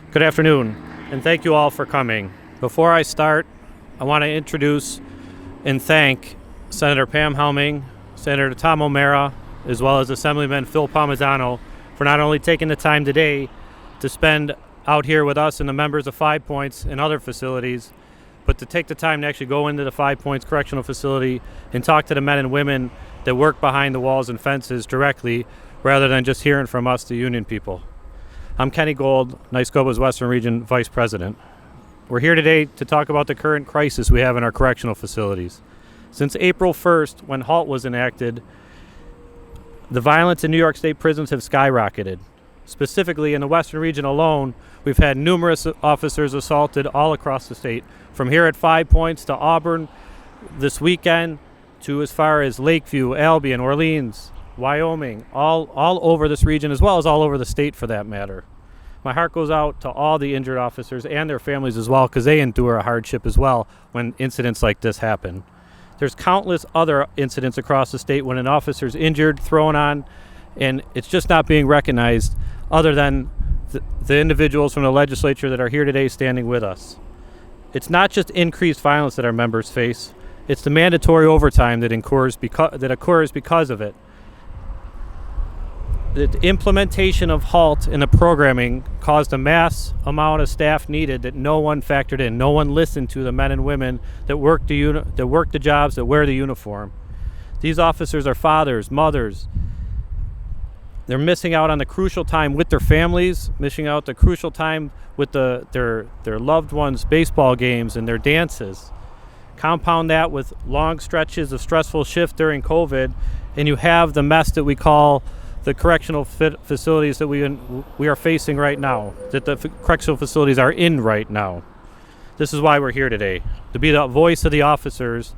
Good afternoon, and thank you all for coming. Before I start, I want to introduce and thank Senator Pam Helming, Senator Tom O'Mara, as well as Assemblyman Phil Palmisano for not only taking the time today to spend out here with us and the members of 5 Points and other facilities, but to take the time to actually go into the 5 Points Correctional Facility and talk to the men and women that work behind the walls and fences directly, rather than just hearing from us, the union people. I'm Kenny Gold, NYSCOPBA's Western Region Vice President. We're here today to talk about the current crisis we have in our correctional facilities. Since April 1st, when HALT was enacted, the violence in New York State prisons have skyrocketed. Specifically, in the Western Region alone, we've had numerous officers assaulted all across the state, from here at 5 Points to Auburn this weekend, to as far as Lakeview, Albion, Orleans, Wyoming, all over this region, as well as all over the state for that matter. My heart goes out to all the injured officers and their families as well, because they endure a hardship as well when incidents like this happen. There's countless other incidents across the state when an officer's injured, thrown on, and it's just not being recognized, other than the individuals from the legislature that are here today standing with us. It's not just increased violence that our members face, it's the mandatory overtime that occurs because of it. The implementation of HALT in the programming caused a mass amount of staff needed that no one factored in. No one listened to the men and women that work the jobs, that wear the uniform. These officers are fathers, mothers. They're missing out on the crucial time with their families, missing out the crucial time with their loved ones' baseball games and their dances. Compound that with long stretches of stressful shift during COVID, and you have the mess that we call the correctional facilities that we are facing right now, that the correctional facilities are in right now. This is why we're here today, to be the voice of the officers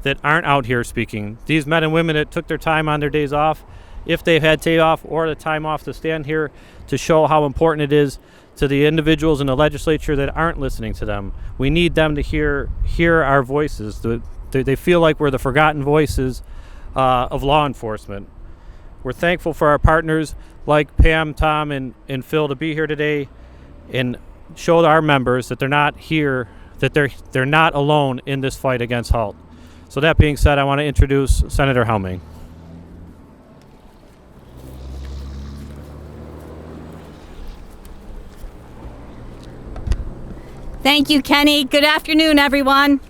that aren't out here speaking. These men and women that took their time on their days off, if they've had day off or the time off, to stand here to show how important it is to the individuals in the legislature that aren't listening to them. We need them to hear our voices. They feel like we're the forgotten voices of law enforcement. We're thankful for our partners like Pam, Tom, and Phil to be here today and show our members that they're not here, that they're not alone in this fight against HALT. So that being said, I want to introduce Senator Helming. Thank you, Kenny. Good afternoon, everyone.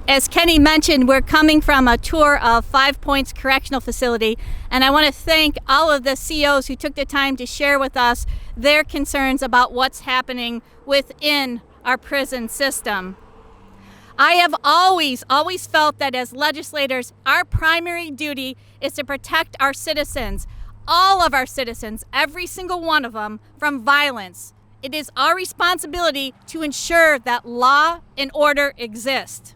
As Kenny mentioned, we're coming from a tour of 5 Points Correctional Facility, and I want to thank all of the COs who took the time to share with us their concerns about what's happening within our prison system. I have always felt that as legislators, our primary duty is to protect our citizens, all of our citizens, every single one of them, from violence. It is our responsibility to ensure that law and order exist.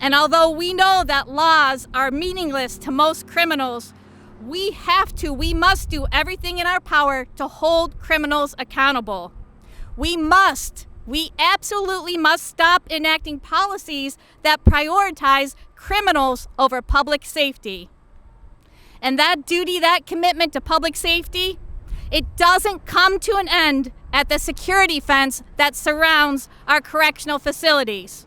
And although we know that laws are meaningless to most criminals, we must do everything in our power to hold criminals accountable. We absolutely must stop enacting policies that prioritize criminals over public safety. And that duty, that commitment to public safety, it doesn't come to an end at the security fence that surrounds our correctional facilities.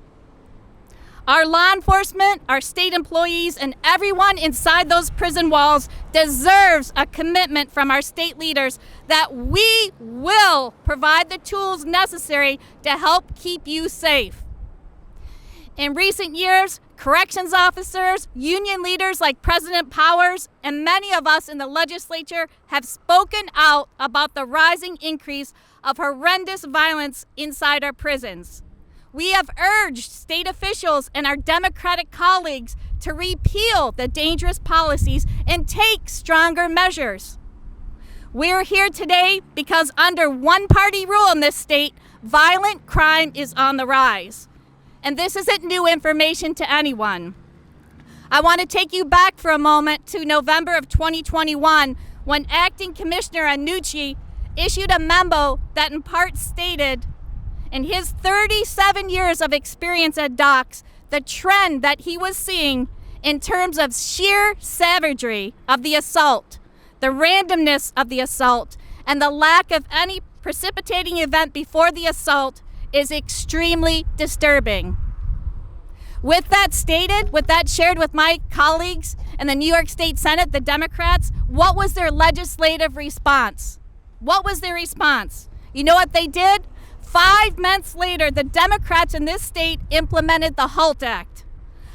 Our law enforcement, our state employees, and everyone inside those prison walls deserves a commitment from our state leaders that we will provide the tools necessary to help keep you safe. In recent years, corrections officers, union leaders like President Powers, and many of us in the legislature have spoken out about the rising increase of horrendous violence inside our prisons. We have urged state officials and our Democratic colleagues to repeal the dangerous policies and take stronger measures. We're here today because under one-party rule in this state, violent crime is on the rise. And this isn't new information to anyone. I want to take you back for a moment to November of 2021, when Acting Commissioner Annucci issued a memo that in part stated, in his 37 years of experience at DOCS, the trend that he was seeing in terms of sheer savagery of the assault, the randomness of the assault, and the lack of any precipitating event before the assault is extremely disturbing. With that stated, with that shared with my colleagues in the New York State Senate, the Democrats, what was their legislative response? What was their response? You know what they did? 5 months later, the Democrats in this state implemented the HALT Act,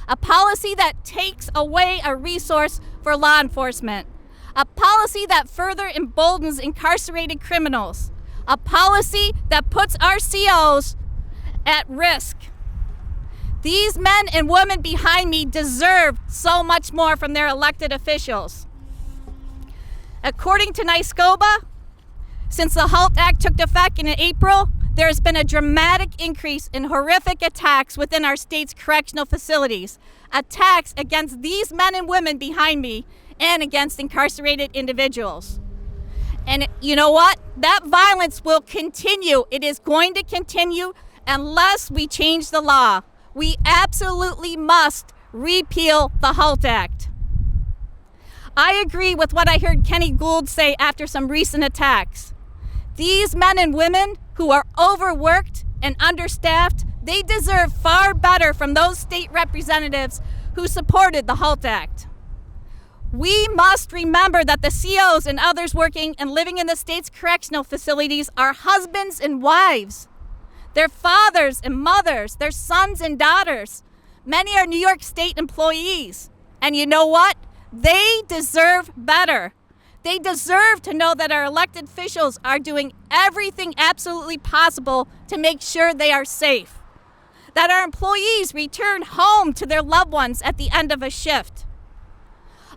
a policy that takes away a resource for law enforcement, a policy that further emboldens incarcerated criminals, a policy that puts our COs at risk. These men and women behind me deserve so much more from their elected officials. According to NYSCOPBA, since the HALT Act took effect in April, there has been a dramatic increase in horrific attacks within our state's correctional facilities, attacks against these men and women behind me and against incarcerated individuals. And you know what? That violence will continue. It is going to continue unless we change the law. We absolutely must repeal the HALT Act. I agree with what I heard Kenny Gould say after some recent attacks. These men and women who are overworked and understaffed, they deserve far better from those state representatives who supported the HALT Act. We must remember that the COs and others working and living in the state's correctional facilities are husbands and wives. They're fathers and mothers, they're sons and daughters. Many are New York State employees. And you know what? They deserve better. They deserve to know that our elected officials are doing everything absolutely possible to make sure they are safe. That our employees return home to their loved ones at the end of a shift.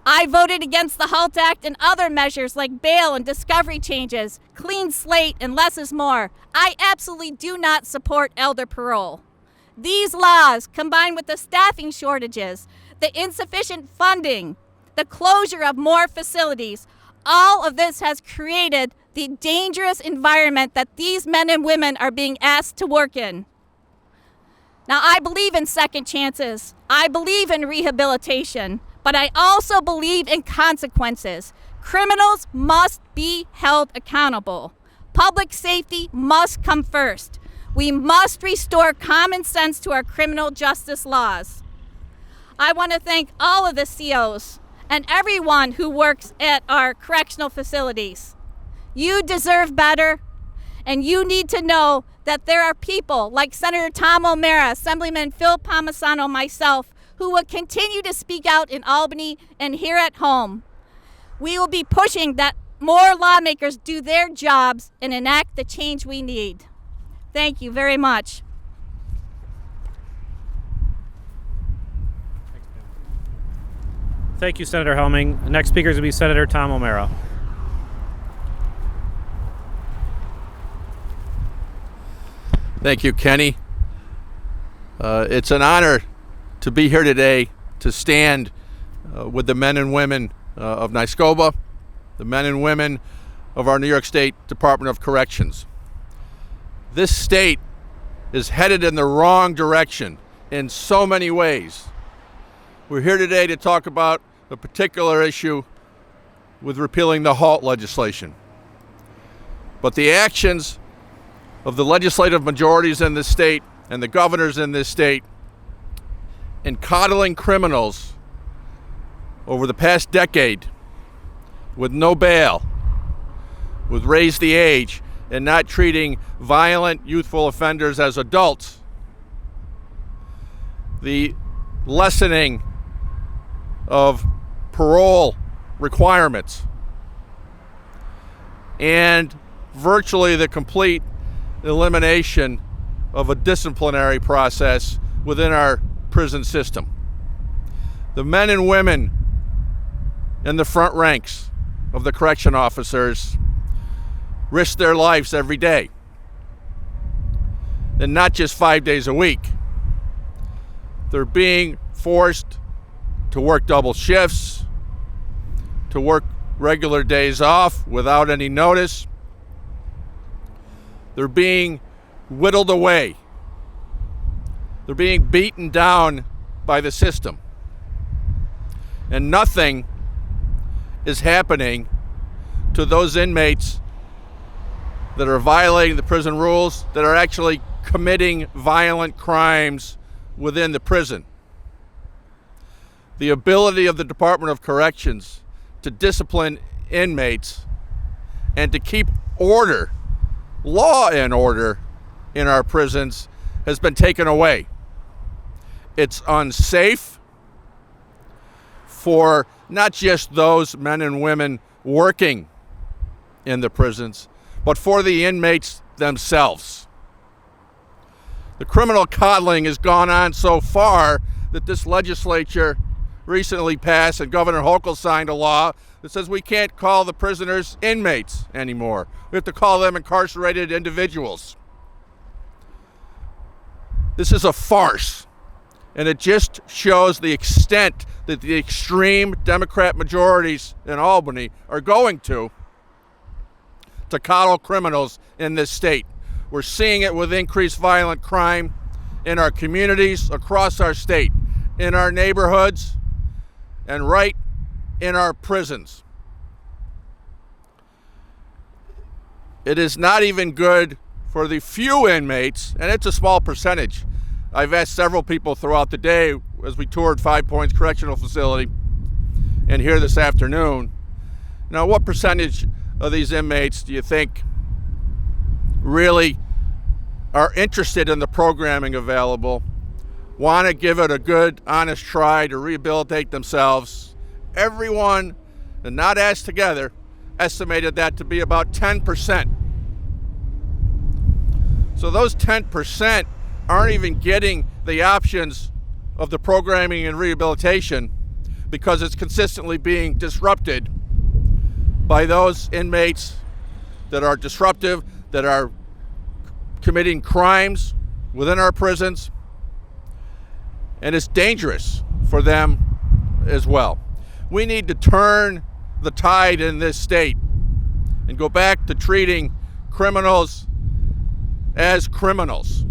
I voted against the HALT Act and other measures like bail and discovery changes, clean slate, and less is more. I absolutely do not support elder parole. These laws, combined with the staffing shortages, the insufficient funding, the closure of more facilities, all of this has created the dangerous environment that these men and women are being asked to work in. Now, I believe in second chances. I believe in rehabilitation. But I also believe in consequences. Criminals must be held accountable. Public safety must come first. We must restore common sense to our criminal justice laws. I want to thank all of the COs and everyone who works at our correctional facilities. You deserve better, and you need to know that there are people like Senator Tom O'Mara, Assemblyman Phil Palmisano, myself, who will continue to speak out in Albany and here at home. We will be pushing that more lawmakers do their jobs and enact the change we need. Thank you very much. Thank you, Senator Helming. The next speaker is going to be Senator Tom O'Mara. Thank you, Kenny. It's an honor to be here today to stand with the men and women of NYSCOPBA, the men and women of our New York State Department of Corrections. This state is headed in the wrong direction in so many ways. We're here today to talk about a particular issue with repealing the HALT legislation. But the actions of the legislative majorities in this state and the governors in this state in coddling criminals over the past decade with no bail, with raise the age, and not treating violent youthful offenders as adults, the lessening of parole requirements, and virtually the complete elimination of a disciplinary process within our prison system. The men and women in the front ranks of the correction officers risk their lives every day, and not just 5 days a week. They're being forced to work double shifts, to work regular days off without any notice. They're being whittled away. They're being beaten down by the system. And nothing is happening to those inmates that are violating the prison rules, that are actually committing violent crimes within the prison. The ability of the Department of Corrections to discipline inmates and to keep order, law and order in our prisons has been taken away. It's unsafe for not just those men and women working in the prisons, but for the inmates themselves. The criminal coddling has gone on so far that this legislature recently passed, and Governor Hochul signed a law that says we can't call the prisoners inmates anymore. We have to call them incarcerated individuals. This is a farce, and it just shows the extent that the extreme Democrat majorities in Albany are going to coddle criminals in this state. We're seeing it with increased violent crime in our communities across our state, in our neighborhoods, and right in our prisons. It is not even good for the few inmates, and it's a small percentage. I've asked several people throughout the day as we toured 5 Points Correctional Facility and here this afternoon. Now, what percentage of these inmates do you think really are interested in the programming available, want to give it a good, honest try to rehabilitate themselves? Everyone, and not asked together, estimated that to be about 10%. So those 10% aren't even getting the options of the programming and rehabilitation because it's consistently being disrupted by those inmates that are disruptive, that are committing crimes within our prisons, and it's dangerous for them as well. We need to turn the tide in this state and go back to treating criminals as criminals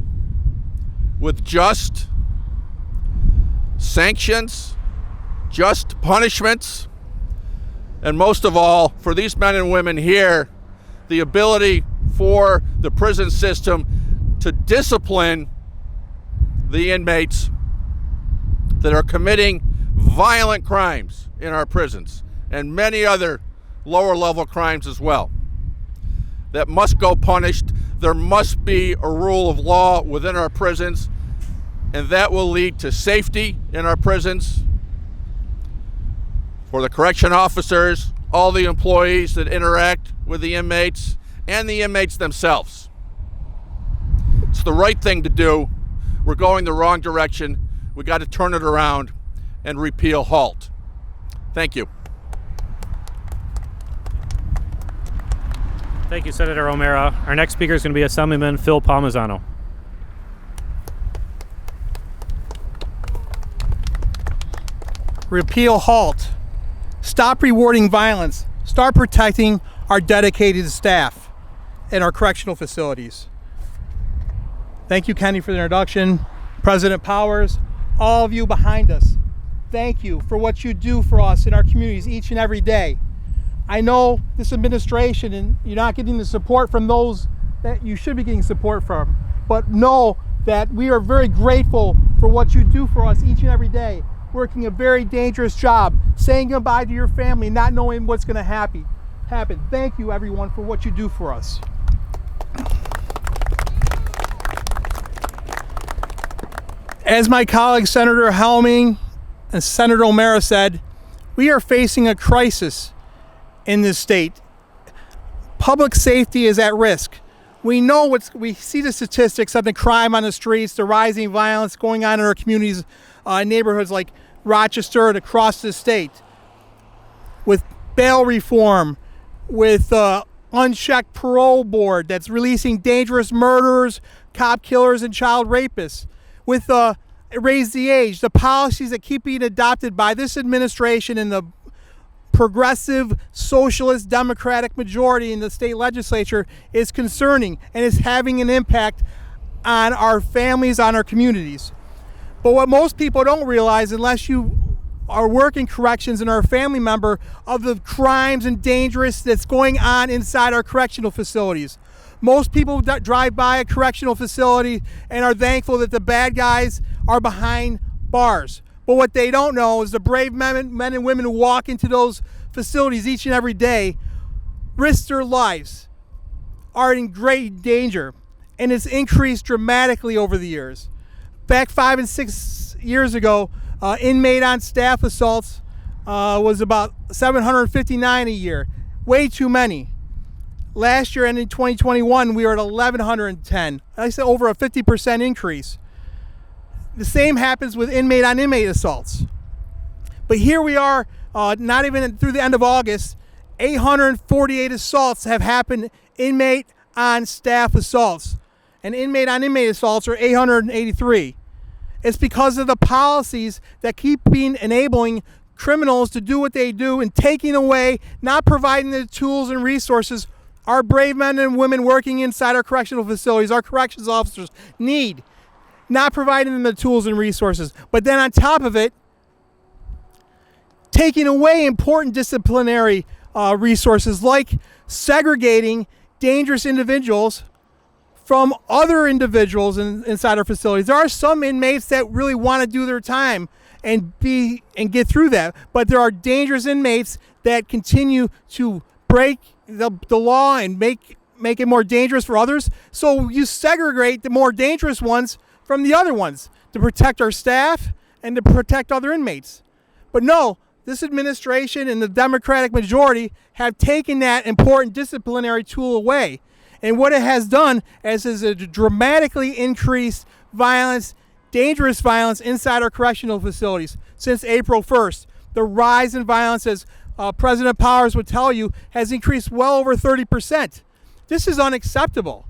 with just sanctions, just punishments, and most of all, for these men and women here, the ability for the prison system to discipline the inmates that are committing violent crimes in our prisons and many other lower level crimes as well that must go punished. There must be a rule of law within our prisons, and that will lead to safety in our prisons for the correction officers, all the employees that interact with the inmates, and the inmates themselves. It's the right thing to do. We're going the wrong direction. We got to turn it around and repeal HALT. Thank you. Thank you, Senator O'Mara. Our next speaker is going to be Assemblyman Phil Palmisano. Repeal HALT. Stop rewarding violence. Start protecting our dedicated staff in our correctional facilities. Thank you, Kenny, for the introduction. President Powers, all of you behind us, thank you for what you do for us in our communities each and every day. I know this administration, and you're not getting the support from those that you should be getting support from, but know that we are very grateful for what you do for us each and every day, working a very dangerous job, saying goodbye to your family, not knowing what's going to happen. Thank you, everyone, for what you do for us. As my colleague Senator Helming and Senator O'Mara said, we are facing a crisis in this state. Public safety is at risk. We see the statistics of the crime on the streets, the rising violence going on in our communities, neighborhoods like Rochester and across the state. With bail reform, with unchecked parole board that's releasing dangerous murderers, cop killers, and child rapists. With raise the age, the policies that keep being adopted by this administration and the progressive socialist democratic majority in the state legislature is concerning and is having an impact on our families, on our communities. But what most people don't realize, unless you our work in corrections and are a family member of the crimes and dangerous that's going on inside our correctional facilities. Most people drive by a correctional facility and are thankful that the bad guys are behind bars. But what they don't know is the brave men and women who walk into those facilities each and every day, risk their lives, are in great danger, and it's increased dramatically over the years. Back 5 and 6 years ago, inmate on staff assaults was about 759 a year, way too many. Last year and in 2021, we were at 1,110. I said over a 50% increase. The same happens with inmate on inmate assaults. But here we are, not even through the end of August, 848 assaults have happened, inmate on staff assaults. And inmate on inmate assaults are 883. It's because of the policies that keep enabling criminals to do what they do and taking away, not providing the tools and resources our brave men and women working inside our correctional facilities, our corrections officers need, not providing them the tools and resources. But then on top of it, taking away important disciplinary resources like segregating dangerous individuals from other individuals inside our facilities. There are some inmates that really want to do their time and get through that, but there are dangerous inmates that continue to break the law and make it more dangerous for others. So you segregate the more dangerous ones from the other ones to protect our staff and to protect other inmates. But no, this administration and the Democratic majority have taken that important disciplinary tool away. And what it has done is a dramatically increased violence, dangerous violence inside our correctional facilities since April 1st. The rise in violence, as President Powers would tell you, has increased well over 30%. This is unacceptable.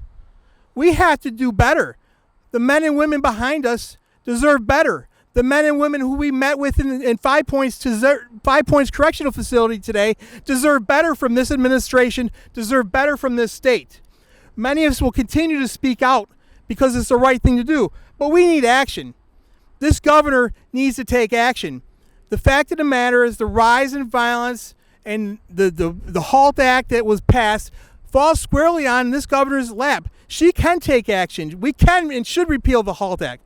We have to do better. The men and women behind us deserve better. The men and women who we met with in 5 Points Correctional Facility today deserve better from this administration, deserve better from this state. Many of us will continue to speak out because it's the right thing to do, but we need action. This governor needs to take action. The fact of the matter is the rise in violence and the HALT Act that was passed falls squarely on this governor's lap. She can take action. We can and should repeal the HALT Act.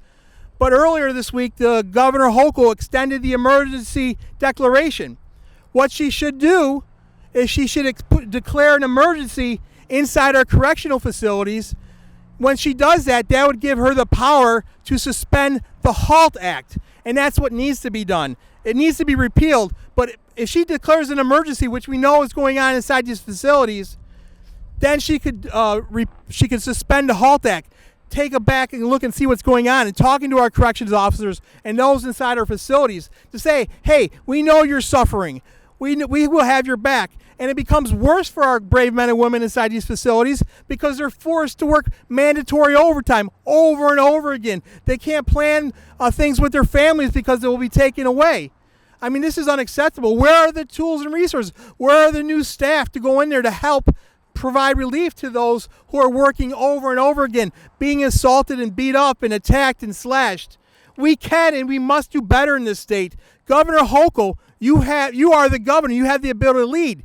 But earlier this week, the Governor Hochul extended the emergency declaration. What she should do is she should declare an emergency inside our correctional facilities. When she does that, that would give her the power to suspend the HALT Act. And that's what needs to be done. It needs to be repealed. But if she declares an emergency, which we know is going on inside these facilities, then she could suspend the HALT Act, take a back and look and see what's going on, and talking to our corrections officers and those inside our facilities to say, hey, we know you're suffering. We will have your back. And it becomes worse for our brave men and women inside these facilities because they're forced to work mandatory overtime over and over again. They can't plan things with their families because they will be taken away. I mean, this is unacceptable. Where are the tools and resources? Where are the new staff to go in there to help provide relief to those who are working over and over again, being assaulted and beat up and attacked and slashed? We can and we must do better in this state. Governor Hochul, you are the governor. You have the ability to lead.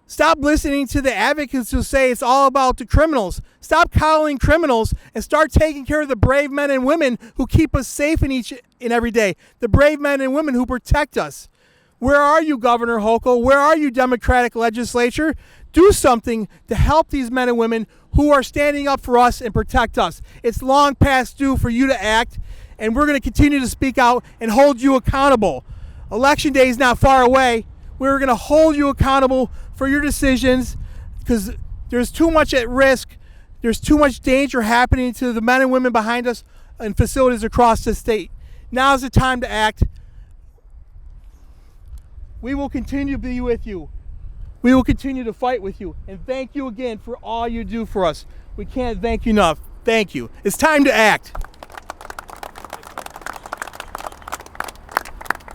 Stop listening to the advocates who say it's all about the criminals. Stop coddling criminals and start taking care of the brave men and women who keep us safe in each and every day. The brave men and women who protect us. Where are you, Governor Hochul? Where are you, Democratic legislature? Do something to help these men and women who are standing up for us and protect us. It's long past due for you to act, and we're going to continue to speak out and hold you accountable. Election day is not far away. We're going to hold you accountable for your decisions because there's too much at risk. There's too much danger happening to the men and women behind us in facilities across the state. Now is the time to act. We will continue to be with you. We will continue to fight with you. And thank you again for all you do for us. We can't thank you enough. Thank you. It's time to act.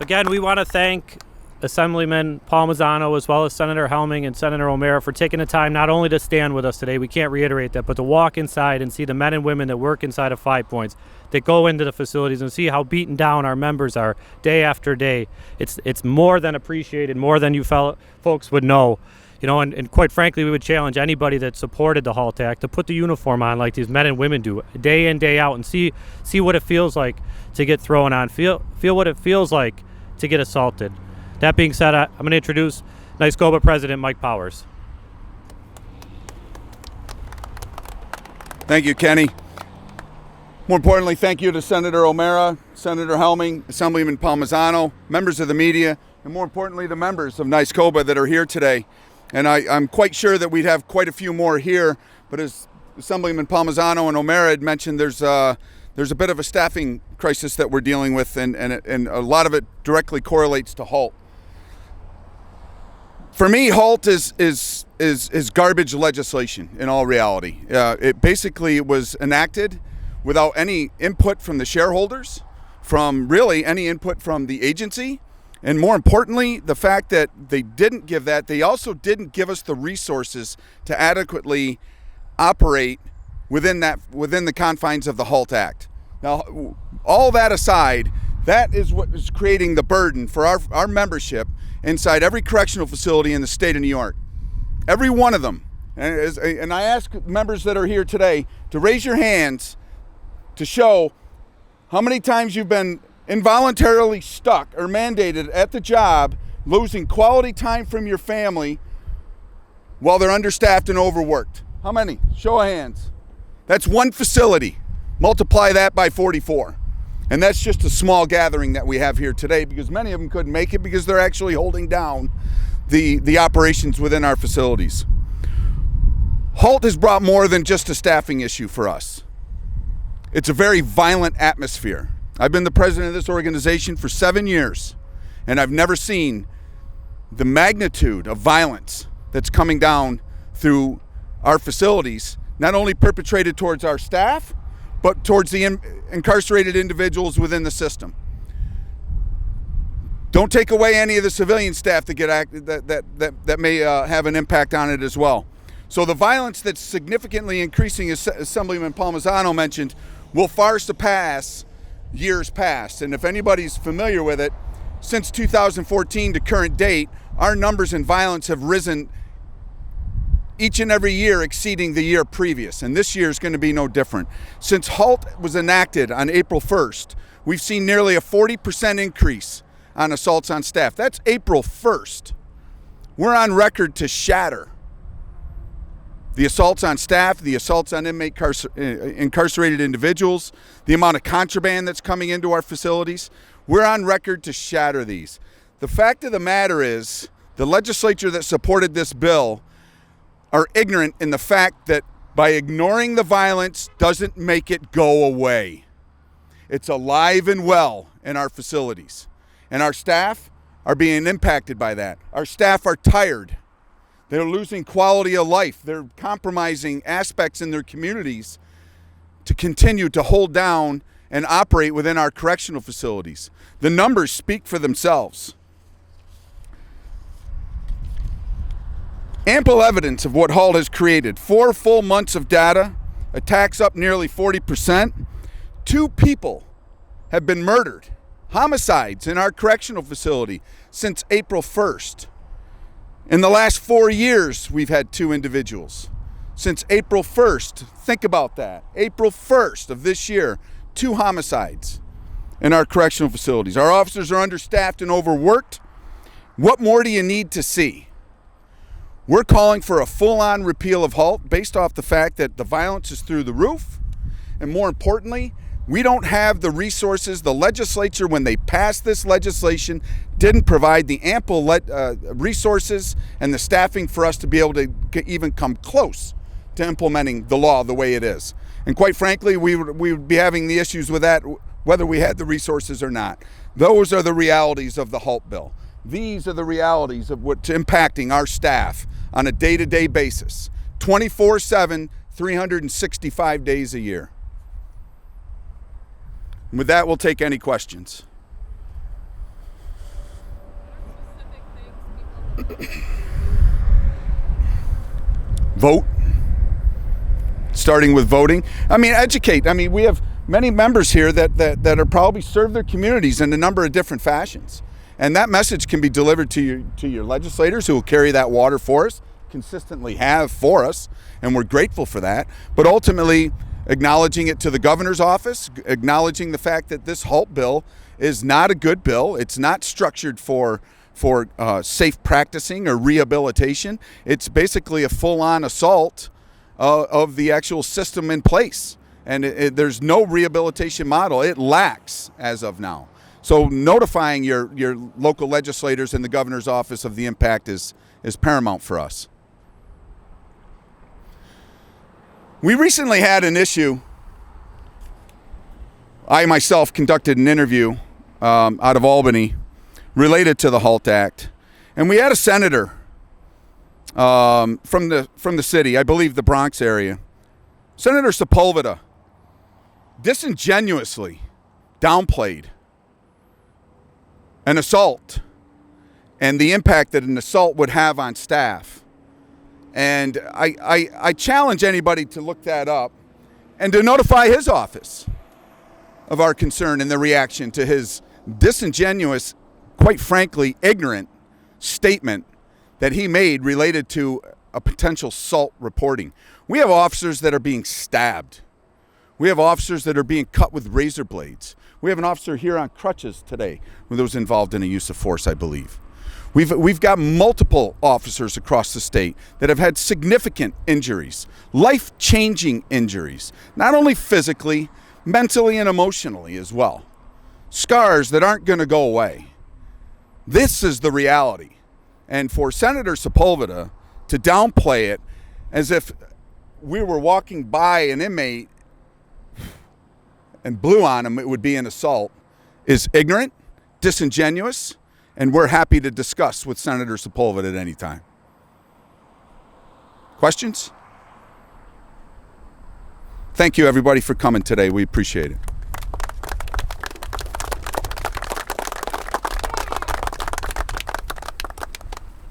Again, we want to thank Assemblyman Palmisano as well as Senator Helming and Senator O'Mara for taking the time not only to stand with us today, we can't reiterate that, but to walk inside and see the men and women that work inside of 5 Points, that go into the facilities and see how beaten down our members are day after day. It's more than appreciated, more than you folks would know. And quite frankly, we would challenge anybody that supported the HALT Act to put the uniform on like these men and women do, day in, day out, and see what it feels like to get thrown on, feel what it feels like to get assaulted. That being said, I'm going to introduce NYSCOPBA President Mike Powers. Thank you, Kenny. More importantly, thank you to Senator O'Mara, Senator Helming, Assemblyman Palmisano, members of the media, and more importantly, the members of NYSCOPBA that are here today. And I'm quite sure that we'd have quite a few more here, but as Assemblyman Palmisano and O'Mara had mentioned, there's a bit of a staffing crisis that we're dealing with, and a lot of it directly correlates to HALT. For me, HALT is garbage legislation in all reality. It basically was enacted without any input from the shareholders, from really any input from the agency, and more importantly, the fact that they didn't give that, they also didn't give us the resources to adequately operate within the confines of the HALT Act. Now, all that aside, that is what is creating the burden for our membership inside every correctional facility in the state of New York. Every one of them. And I ask members that are here today to raise your hands to show how many times you've been involuntarily stuck or mandated at the job, losing quality time from your family while they're understaffed and overworked. How many? Show of hands. That's one facility. Multiply that by 44. And that's just a small gathering that we have here today, because many of them couldn't make it because they're actually holding down the operations within our facilities. HALT has brought more than just a staffing issue for us. It's a very violent atmosphere. I've been the president of this organization for 7 years, and I've never seen the magnitude of violence that's coming down through our facilities, not only perpetrated towards our staff, but towards the incarcerated individuals within the system. Don't take away any of the civilian staff that may have an impact on it as well. So the violence that's significantly increasing, as Assemblyman Palmisano mentioned, will far surpass years past. And if anybody's familiar with it, since 2014 to current date, our numbers in violence have risen each and every year, exceeding the year previous, and this year is going to be no different. Since HALT was enacted on April 1st, we've seen nearly a 40% increase on assaults on staff. That's April 1st. We're on record to shatter the assaults on staff, the assaults on incarcerated individuals, the amount of contraband that's coming into our facilities. We're on record to shatter these. The fact of the matter is, the legislature that supported this bill are ignorant in the fact that by ignoring the violence doesn't make it go away. It's alive and well in our facilities. And our staff are being impacted by that. Our staff are tired. They're losing quality of life. They're compromising aspects in their communities to continue to hold down and operate within our correctional facilities. The numbers speak for themselves. Ample evidence of what HALT has created. 4 full months of data, attacks up nearly 40%. 2 people have been murdered, homicides in our correctional facility since April 1st. In the last 4 years, we've had 2 individuals. Since April 1st, think about that. April 1st of this year, 2 homicides in our correctional facilities. Our officers are understaffed and overworked. What more do you need to see? We're calling for a full-on repeal of HALT based off the fact that the violence is through the roof. And more importantly, we don't have the resources. The legislature, when they passed this legislation, didn't provide the ample resources and the staffing for us to be able to even come close to implementing the law the way it is. And quite frankly, we would be having the issues with that whether we had the resources or not. Those are the realities of the HALT bill. These are the realities of what's impacting our staff on a day-to-day basis, 24/7, 365 days a year. And with that, we'll take any questions. Vote. Starting with voting. I mean, educate. I mean, we have many members here that are probably serve their communities in a number of different fashions. And that message can be delivered to your legislators who will carry that water for us, consistently have for us, and we're grateful for that. But ultimately, acknowledging it to the governor's office, acknowledging the fact that this HALT bill is not a good bill. It's not structured for safe practicing or rehabilitation. It's basically a full-on assault of the actual system in place. And there's no rehabilitation model. It lacks as of now. So notifying your local legislators and the governor's office of the impact is paramount for us. We recently had an issue. I myself conducted an interview out of Albany related to the HALT Act. And we had a senator from the city, I believe the Bronx area, Senator Sepulveda, disingenuously downplayed an assault and the impact that an assault would have on staff. And I challenge anybody to look that up and to notify his office of our concern and the reaction to his disingenuous, quite frankly, ignorant statement that he made related to a potential SALT reporting. We have officers that are being stabbed. We have officers that are being cut with razor blades. We have an officer here on crutches today who was involved in a use of force, I believe. We've got multiple officers across the state that have had significant injuries, life-changing injuries, not only physically, mentally and emotionally as well. Scars that aren't going to go away. This is the reality. And for Senator Sepulveda to downplay it as if we were walking by an inmate and blew on him, it would be an assault, is ignorant, disingenuous, and we're happy to discuss with Senator Sepulveda at any time. Questions? Thank you, everybody, for coming today. We appreciate it.